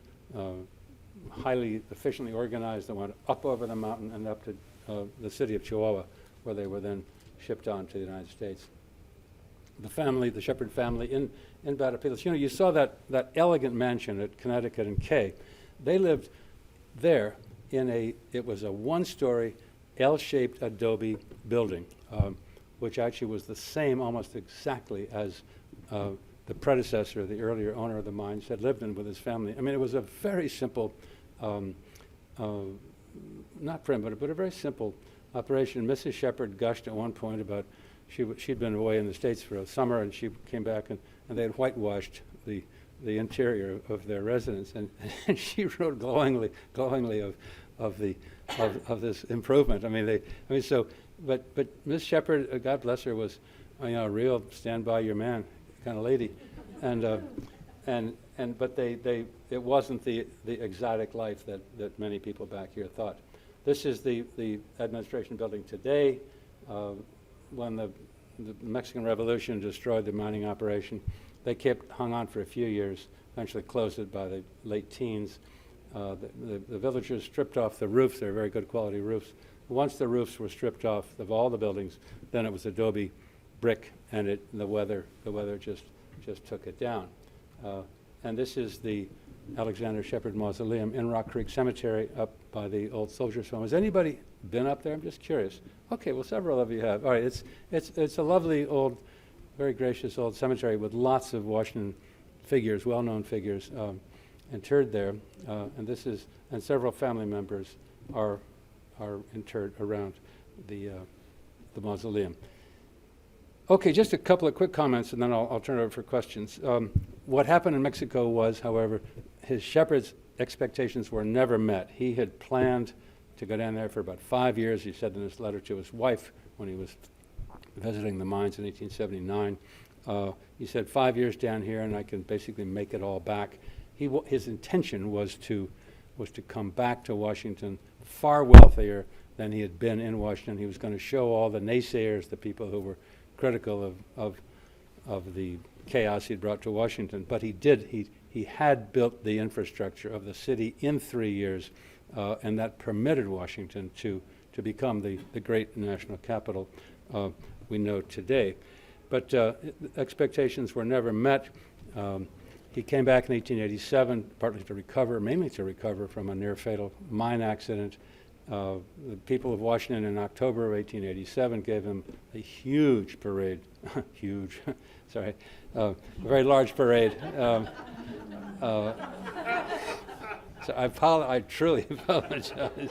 highly efficiently organized, that went up over the mountain and up to the city of Chihuahua, where they were then shipped on to the United States. The family, the Shepherd family in Batopilas, you saw that elegant mansion at Connecticut and K. They lived there it was a one-story L-shaped adobe building, which actually was the same almost exactly as the predecessor, the earlier owner of the mines, had lived in with his family. I mean, it was a very simple, not primitive, but a very simple operation. Mrs. Shepherd gushed at one point about she'd been away in the States for a summer, and she came back and they had whitewashed the interior of their residence, and she wrote glowingly of this improvement. But Miss Shepherd, God bless her, was a real stand by your man kind of lady, but it wasn't the exotic life that many people back here thought. This is the administration building today. When the Mexican Revolution destroyed the mining operation, they hung on for a few years, eventually closed it by the late teens. The villagers stripped off the roofs. They're very good quality roofs. Once the roofs were stripped off of all the buildings, then it was adobe brick, and the weather just took it down. And this is the Alexander Shepherd Mausoleum in Rock Creek Cemetery up by the old soldiers' home. Has anybody been up there? I'm just curious. Okay, well, several of you have. All right, it's a lovely old, very gracious old cemetery with lots of Washington figures, well-known figures, interred there. And several family members are interred around the mausoleum. Okay, just a couple of quick comments, and then I'll turn it over for questions. What happened in Mexico was, however, his Shepherd's expectations were never met. He had planned to go down there for about 5 years. He said in his letter to his wife when he was visiting the mines in 1879, he said, 5 years down here and I can basically make it all back. His intention was to come back to Washington far wealthier than he had been in Washington. He was going to show all the naysayers, the people who were critical of the chaos he'd brought to Washington. But he did. He had built the infrastructure of the city in 3 years, and that permitted Washington to become the great national capital we know today. But expectations were never met. He came back in 1887, mainly to recover from a near-fatal mine accident. The people of Washington in October of 1887 gave him a huge parade, a very large parade. So I truly apologize.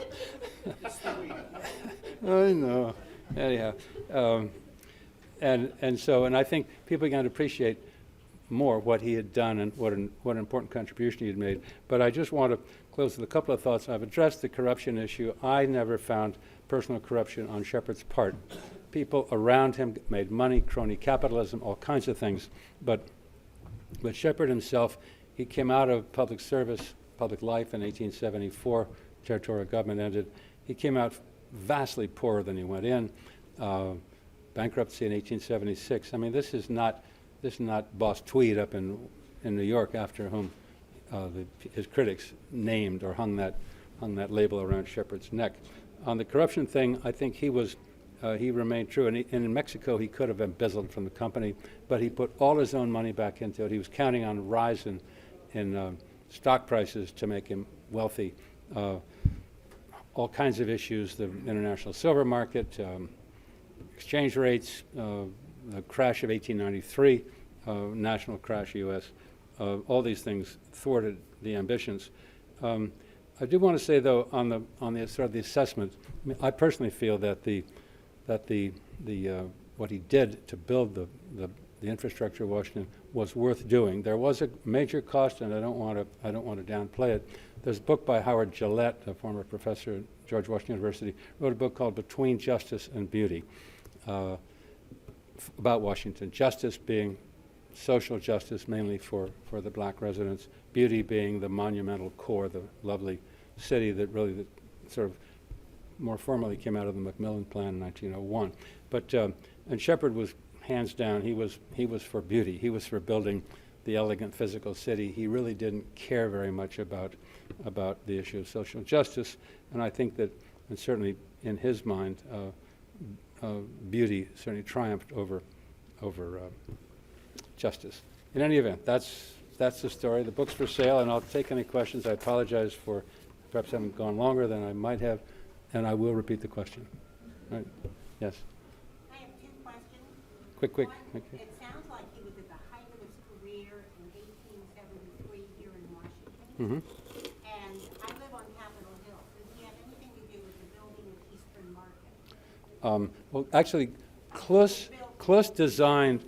I know. Anyhow, and I think people began to appreciate more what he had done and what an important contribution he had made. But I just want to close with a couple of thoughts. I've addressed the corruption issue. I never found personal corruption on Shepherd's part. People around him made money, crony capitalism, all kinds of things. But Shepherd himself, he came out of public service, public life in 1874. Territorial government ended. He came out vastly poorer than he went in. Bankruptcy in 1876. I mean, this is not Boss Tweed up in New York, after whom his critics named or hung that label around Shepherd's neck. On the corruption thing, I think he remained true. And in Mexico, he could have embezzled from the company, but he put all his own money back into it. He was counting on a rise in stock prices to make him wealthy. All kinds of issues, the international silver market, exchange rates, the crash of 1893, national crash, U.S., all these things thwarted the ambitions. I do want to say, though, on the sort of the assessment, I personally feel that what he did to build the infrastructure of Washington was worth doing. There was a major cost, and I don't want to downplay it. There's a book by Howard Gillette, a former professor at George Washington University, wrote a book called Between Justice and Beauty, about Washington. Justice being social justice, mainly for the black residents. Beauty being the monumental core, the lovely city that really sort of more formally came out of the Macmillan Plan in 1901. But and Shepherd was hands down. He was for beauty. He was for building the elegant physical city. He really didn't care very much about the issue of social justice, and I think that, and certainly in his mind, beauty certainly triumphed over justice. In any event, that's the story. The book's for sale, and I'll take any questions. I apologize for perhaps having gone longer than I might have, and I will repeat the question. Right. Yes. I have two questions. Quick. One, Okay. it sounds like he was at the height of his career in 1873 here in Washington. Mm-hmm. And I live on Capitol Hill. Does he have anything to do with the building of Eastern Market? Well, actually, Cluss designed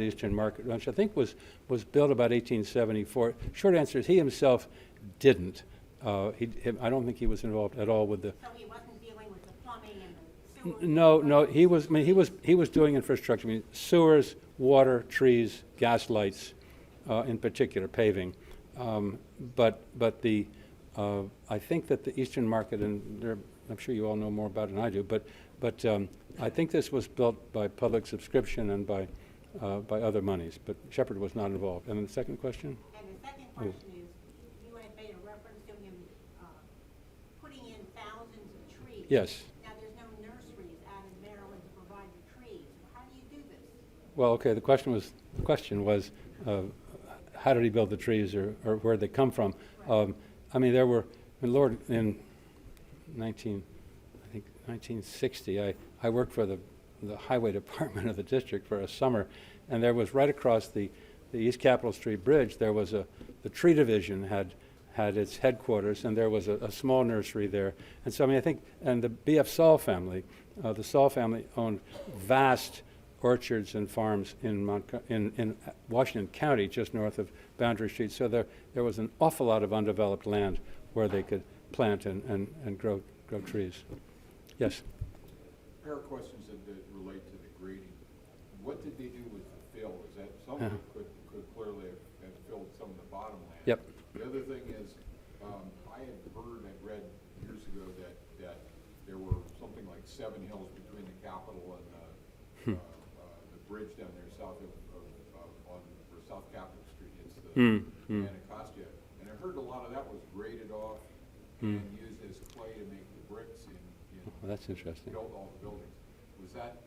Eastern Market, which I think was built about 1874. Short answer is he himself didn't. I don't think he was involved at all with the. So he wasn't dealing with the plumbing and the sewers? No, he was. I mean, he was doing infrastructure. I mean, sewers, water, trees, gas lights, in particular, paving. But the I think that the Eastern Market, and I'm sure you all know more about it than I do, but I think this was built by public subscription and by other monies. But Shepherd was not involved. And then the second question. And the second question is, you had made a reference to him putting in thousands of trees. Yes. Now, there's no nurseries out in Maryland to provide the trees. How do you do this? Well, okay. The question was, how did he build the trees, or where did they come from? I mean, there were, in 1960, I worked for the highway department of the district for a summer, and there was right across the East Capitol Street Bridge, there was the tree division had its headquarters, and there was a small nursery there. And so, I mean, I think, and the B.F. Saul family, the Saul family owned vast orchards and farms in Washington County, just north of Boundary Street. So there was an awful lot of undeveloped land where they could plant and grow trees. Yes? A pair of questions that relate to the grading. What did they do with the fill? Is that some of it could clearly have filled some of the bottom land? Yep. The other thing is, I had read years ago that there were something like 7 hills between the Capitol and the bridge down there south on South Capitol Street. It's the Anacostia. And I heard a lot of that was graded off and used as clay to make the bricks in Well, that's interesting. built all the buildings. Was that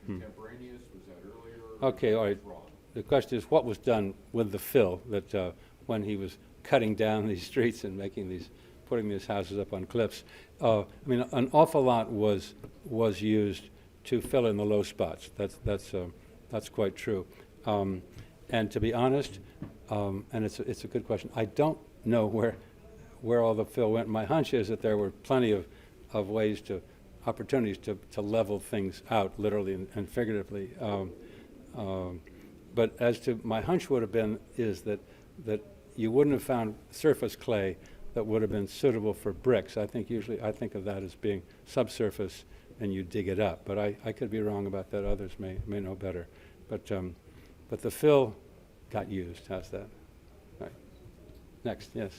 contemporaneous? Was that earlier? Okay, all right. Wrong. The question is, what was done with the fill that when he was cutting down these streets and putting these houses up on cliffs? I mean, an awful lot was used to fill in the low spots. That's quite true. And to be honest, and it's a good question. I don't know where all the fill went. My hunch is that there were plenty of opportunities to level things out, literally and figuratively. But as to my hunch would have been is that you wouldn't have found surface clay that would have been suitable for bricks. I think of that as being subsurface, and you dig it up. But I could be wrong about that. Others may know better. But the fill got used. How's that? All right. Next, yes.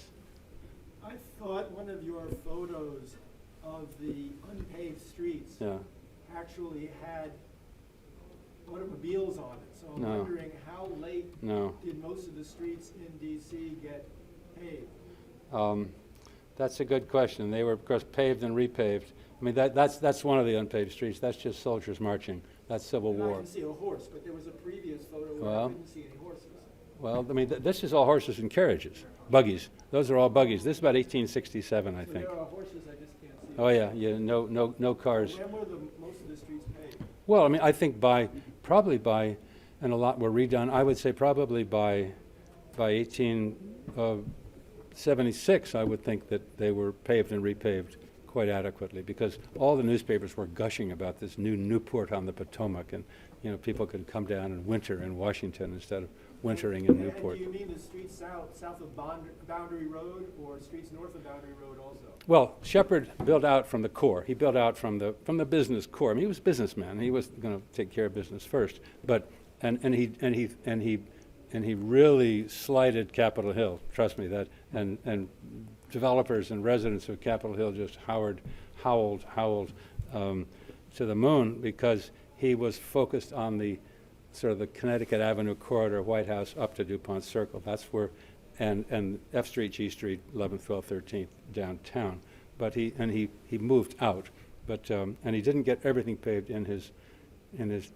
I thought one of your photos of the unpaved streets Yeah. actually had automobiles on it. So I'm No. wondering how late No. did most of the streets in DC get paved? That's a good question. They were, of course, paved and repaved. I mean, that's one of the unpaved streets. That's just soldiers marching. That's Civil And I War. can see a horse, but there was a previous photo where Well. I couldn't see any horses. Well, I mean, this is all horses and carriages, buggies. Those are all buggies. This is about 1867, I So think. there are horses, I just can't see. Oh yeah, no cars. When were most of the streets paved? Well, I mean, I think probably by, and a lot were redone. I would say probably by 1876, I would think that they were paved and repaved quite adequately, because all the newspapers were gushing about this new Newport on the Potomac, and people could come down and winter in Washington instead of wintering in Newport. And do you mean the streets south of Boundary Road, or streets north of Boundary Road also? Well, Shepherd built out from the core. He built out from the business core. I mean, he was a businessman. He was going to take care of business first. But and he really slighted Capitol Hill. Trust me, that and developers and residents of Capitol Hill just howled to the moon, because he was focused on the sort of the Connecticut Avenue corridor, White House, up to DuPont Circle. That's where, and F Street, G Street, 11th, 12th, 13th, downtown. But he moved out, but and he didn't get everything paved in his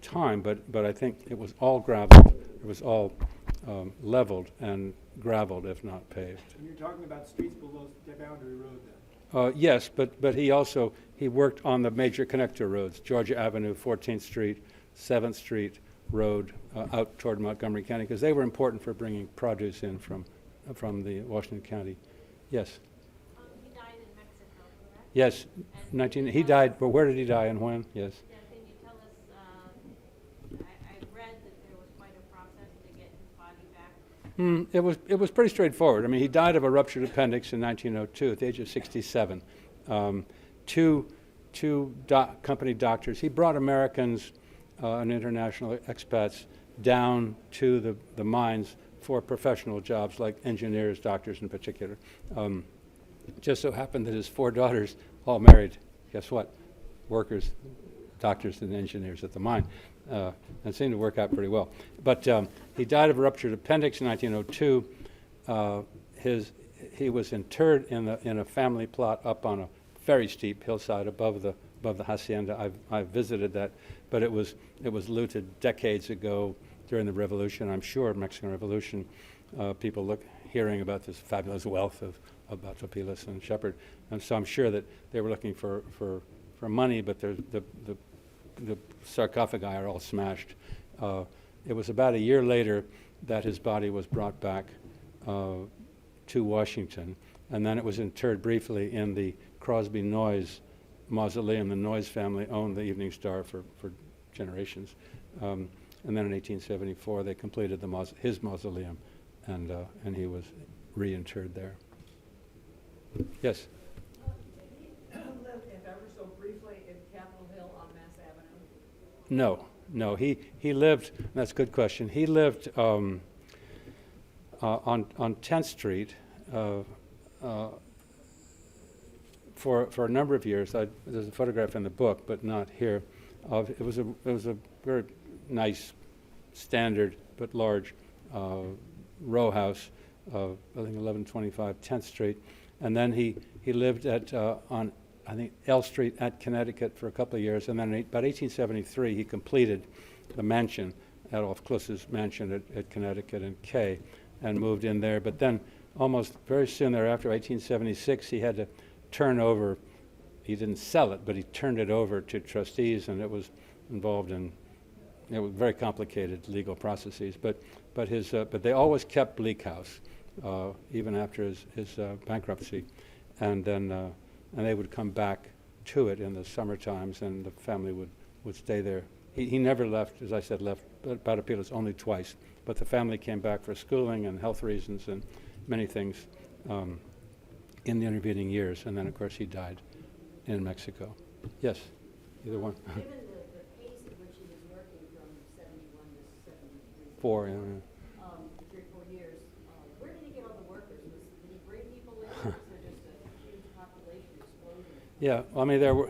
time. But I think it was all gravelled. It was all leveled and gravelled, if not paved. And you're talking about streets below the boundary road then? Yes, but he worked on the major connector roads, Georgia Avenue, 14th Street, 7th Street Road, out toward Montgomery County, because they were important for bringing produce in from the Washington County. Yes. He died in Mexico, correct? Yes, he died, but where did he die and when? Yes. Yeah, can you tell us, I read that there was quite a process to get his body back. It was pretty straightforward. I mean, he died of a ruptured appendix in 1902 at the age of 67. Two company doctors. He brought Americans and international expats down to the mines for professional jobs like engineers, doctors in particular. Just so happened that his 4 daughters all married, guess what? Workers, doctors and engineers at the mine. And it seemed to work out pretty well. But he died of a ruptured appendix in 1902. He was interred in a family plot up on a very steep hillside above the hacienda. I've visited that, but it was looted decades ago during the Revolution. I'm sure Mexican Revolution, people hearing about this fabulous wealth of Batopilas and Shepherd, and so I'm sure that they were looking for money, but the sarcophagi are all smashed. It was about a year later that his body was brought back to Washington, and then it was interred briefly in the Crosby Noyes mausoleum. The Noyes family owned the Evening Star for generations. And then in 1874, they completed his mausoleum, and he was reinterred there. Yes? Did he live, if ever so briefly, in Capitol Hill on Mass Avenue? No. He lived, that's a good question. He lived on 10th Street for a number of years. There's a photograph in the book, but not here. It was a very nice, standard but large row house, building 1125 10th Street, and then he lived on I think L Street at Connecticut for a couple of years, and then about 1873 he completed the mansion, Adolph Kluss's mansion at Connecticut and K, and moved in there. But then almost very soon thereafter, 1876, he had to turn over. He didn't sell it, but he turned it over to trustees, and it was involved in very complicated legal processes. But they always kept Bleak House, even after his bankruptcy, and then and they would come back to it in the summer times, and the family would stay there. He never left, as I said, left Batopilas only twice, but the family came back for schooling and health reasons and many things in the intervening years, and then of course he died in Mexico. Yes, either one. Given the pace at which he was working from 71 to 73. 4, yeah. 3 or 4 years, where did he get all the workers? Did he bring people in, or was there just a huge population explosion? Yeah, there were,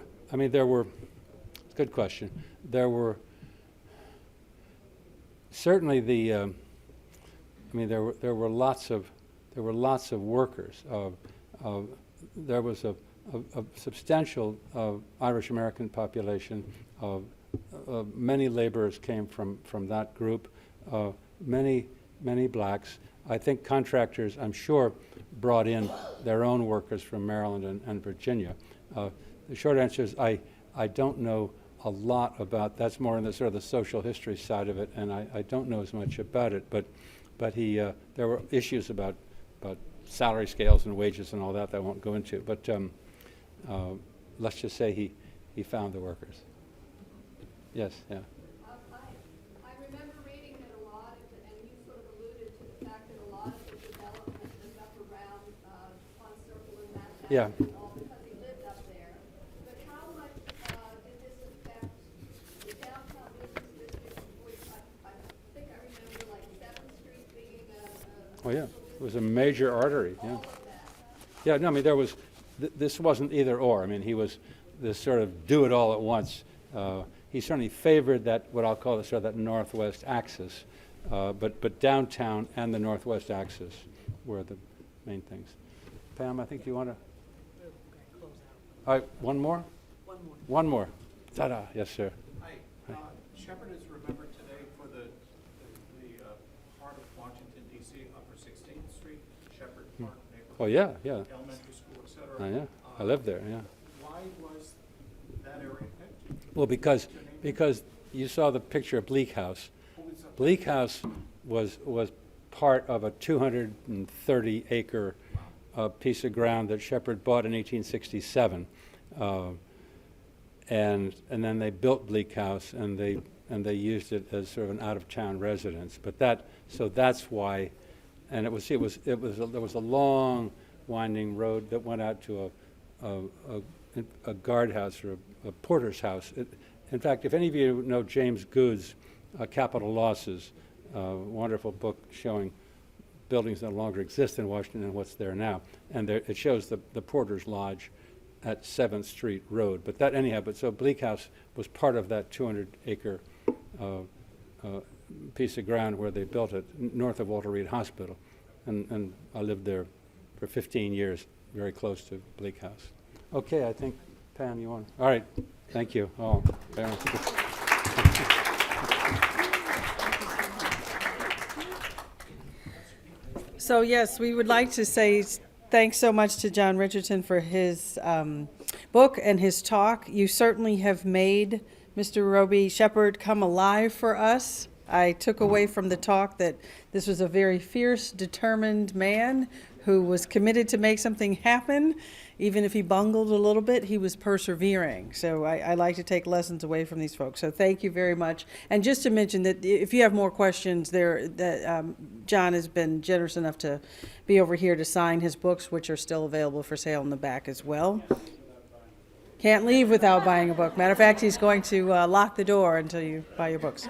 it's a good question. There were certainly there were lots of workers. There was a substantial Irish American population. Many laborers came from that group. Many blacks. I think contractors, I'm sure, brought in their own workers from Maryland and Virginia. The short answer is I don't know a lot about. That's more in the sort of the social history side of it, and I don't know as much about it. But there were issues about salary scales and wages and all that I won't go into. But let's just say he found the workers. Yes, yeah. I remember reading that a lot, and you sort of alluded to the fact that a lot of the development is up around Pond Circle and that Yeah. and all, because he lived up there. But how much did this affect the downtown business district, which I think I remember like 7th Street being a Oh yeah, it was a major artery. Yeah. Yeah. No, I mean there was. This wasn't either or. I mean he was this sort of do it all at once. he certainly favored that, what I'll call sort of that northwest axis. But downtown and the northwest axis were the main things. Pam, I think you want to? All right, one more? One more. Ta-da, yes, sir. Hi. Shepherd is remembered today for the heart of Washington, D.C., Upper 16th Street, Shepherd Park neighborhood. Oh, yeah, yeah. Elementary school, et cetera. Oh, yeah, I lived there, yeah. Why was that area picked? Well, because you saw the picture of Bleak House. Bleak House was part of a 230-acre piece of ground that Shepherd bought in 1867, and then they built Bleak House, and they used it as sort of an out-of-town residence. But that's why, and there was a long, winding road that went out to a guardhouse or a porter's house. In fact, if any of you know James Good's Capital Losses, wonderful book showing buildings that no longer exist in Washington and what's there now, and it shows the Porter's Lodge at 7th Street Road. But so Bleak House was part of that 200-acre piece of ground where they built it north of Walter Reed Hospital, and I lived there for 15 years, very close to Bleak House. Okay, I think, Pam, you want? All right, thank you. Oh, very much. So yes, we would like to say thanks so much to John Richardson for his book and his talk. You certainly have made Mr. Roby Shepherd come alive for us. I took away from the talk that this was a very fierce, determined man who was committed to make something happen. Even if he bungled a little bit, he was persevering. So I like to take lessons away from these folks. So thank you very much. And just to mention that if you have more questions, John has been generous enough to be over here to sign his books, which are still available for sale in the back as well. Can't leave without buying a book. Matter of fact, he's going to lock the door until you buy your books.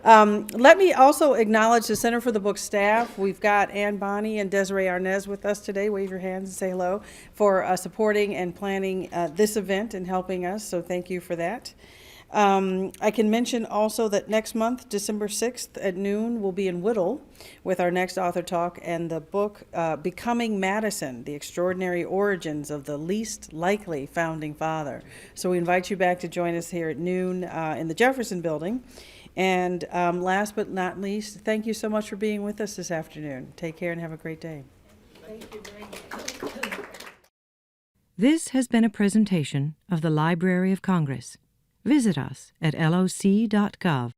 Let me also acknowledge the Center for the Book staff. We've got Ann Bonney and Desiree Arnez with us today. Wave your hands and say hello for supporting and planning this event and helping us. So thank you for that. I can mention also that next month, December 6th at noon, we'll be in Whittle with our next author talk and the book Becoming Madison, The Extraordinary Origins of the Least Likely Founding Father. So we invite you back to join us here at noon in the Jefferson Building. And last but not least, thank you so much for being with us this afternoon. Take care and have a great day. Thank you very much. This has been a presentation of the Library of Congress. Visit us at loc.gov.